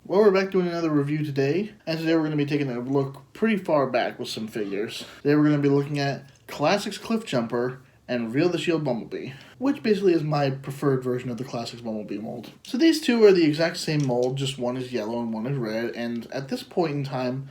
Well, we're back doing another review today, and today we're going to be taking a look pretty far back with some figures. Today we're going to be looking at Classics Cliffjumper and Reveal the Shield Bumblebee, which basically is my preferred version of the Classics Bumblebee mold. So these two are the exact same mold, just one is yellow and one is red, and at this point in time,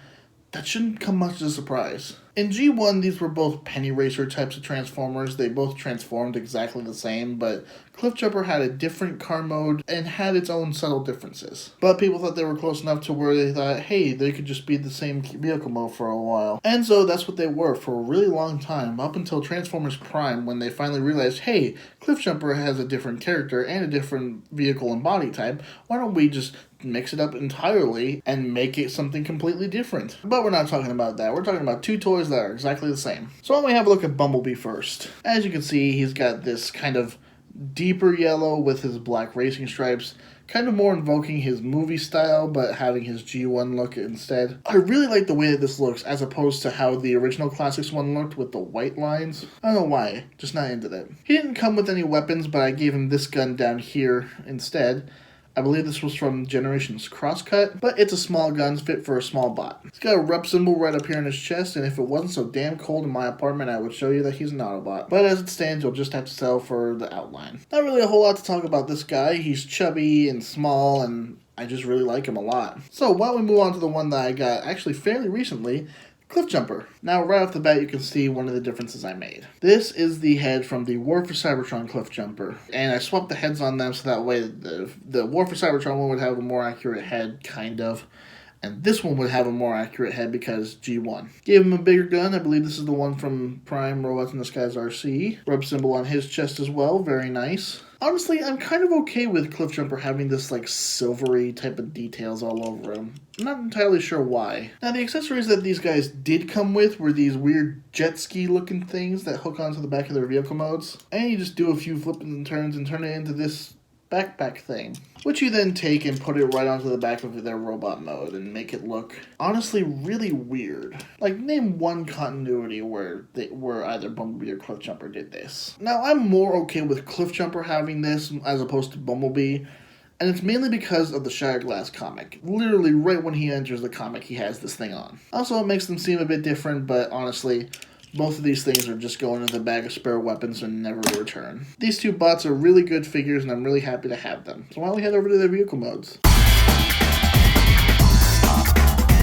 that shouldn't come much as a surprise. In G1, these were both penny racer types of Transformers. They both transformed exactly the same, but Cliffjumper had a different car mode and had its own subtle differences. But people thought they were close enough to where they thought, hey, they could just be the same vehicle mode for a while. And so that's what they were for a really long time, up until Transformers Prime, when they finally realized, hey, Cliffjumper has a different character and a different vehicle and body type. Why don't we just mix it up entirely and make it something completely different? But we're not talking about that. We're talking about two toys that are exactly the same. So why don't we have a look at Bumblebee first. As you can see, he's got this kind of deeper yellow with his black racing stripes, kind of more invoking his movie style, but having his G1 look instead. I really like the way that this looks, as opposed to how the original Classics one looked with the white lines. I don't know why, just not into that. He didn't come with any weapons, but I gave him this gun down here instead. I believe this was from Generations Crosscut, but it's a small gun fit for a small bot. He's got a rep symbol right up here in his chest, and if it wasn't so damn cold in my apartment, I would show you that he's an Autobot. But as it stands, you'll just have to settle for the outline. Not really a whole lot to talk about this guy. He's chubby and small, and I just really like him a lot. So why don't we move on to the one that I got actually fairly recently, Cliffjumper. Now, right off the bat, you can see one of the differences I made. This is the head from the War for Cybertron Cliffjumper, and I swapped the heads on them so that way the War for Cybertron one would have a more accurate head, kind of, and this one would have a more accurate head because G1. Gave him a bigger gun. I believe this is the one from Prime Robots in Disguise RC. Rub symbol on his chest as well. Very nice. Honestly, I'm kind of okay with Cliffjumper having this like silvery type of details all over him. I'm not entirely sure why. Now, the accessories that these guys did come with were these weird jet ski looking things that hook onto the back of their vehicle modes. And you just do a few flips and turns and turn it into this backpack thing, which you then take and put it right onto the back of their robot mode and make it look honestly really weird. Like, name one continuity where either Bumblebee or Cliffjumper did this. Now, I'm more okay with Cliffjumper having this as opposed to Bumblebee, and it's mainly because of the Shattered Glass comic. Literally, right when he enters the comic, he has this thing on. Also, it makes them seem a bit different, but honestly, both of these things are just going into the bag of spare weapons and never return. These two bots are really good figures, and I'm really happy to have them. So why don't we head over to their vehicle modes?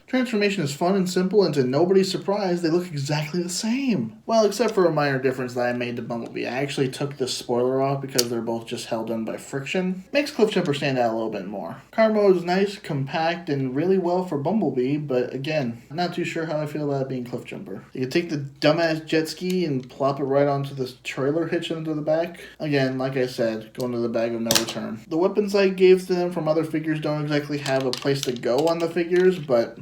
Transformation is fun and simple, and to nobody's surprise, they look exactly the same. Well, except for a minor difference that I made to Bumblebee. I actually took the spoiler off because they're both just held in by friction. Makes Cliffjumper stand out a little bit more. Car mode is nice, compact, and really well for Bumblebee, but again, I'm not too sure how I feel about it being Cliffjumper. You can take the dumbass jet ski and plop it right onto this trailer hitch into the back. Again, like I said, going to the bag of no return. The weapons I gave to them from other figures don't exactly have a place to go on the figures, but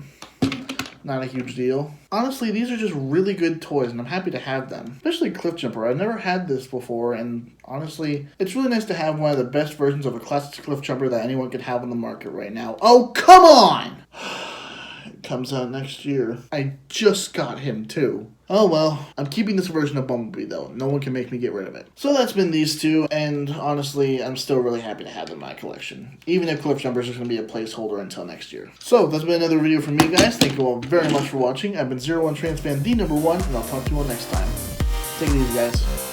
not a huge deal. Honestly, these are just really good toys, and I'm happy to have them. Especially Cliffjumper. I've never had this before, and honestly, it's really nice to have one of the best versions of a classic Cliffjumper that anyone could have on the market right now. Oh, come on! It comes out next year. I just got him, too. Oh well, I'm keeping this version of Bumblebee though. No one can make me get rid of it. So that's been these two, and honestly, I'm still really happy to have them in my collection. Even if Cliffjumper is just going to be a placeholder until next year. So, that's been another video from me, guys. Thank you all very much for watching. I've been 01 Transfan, the #1, and I'll talk to you all next time. Take it easy, guys.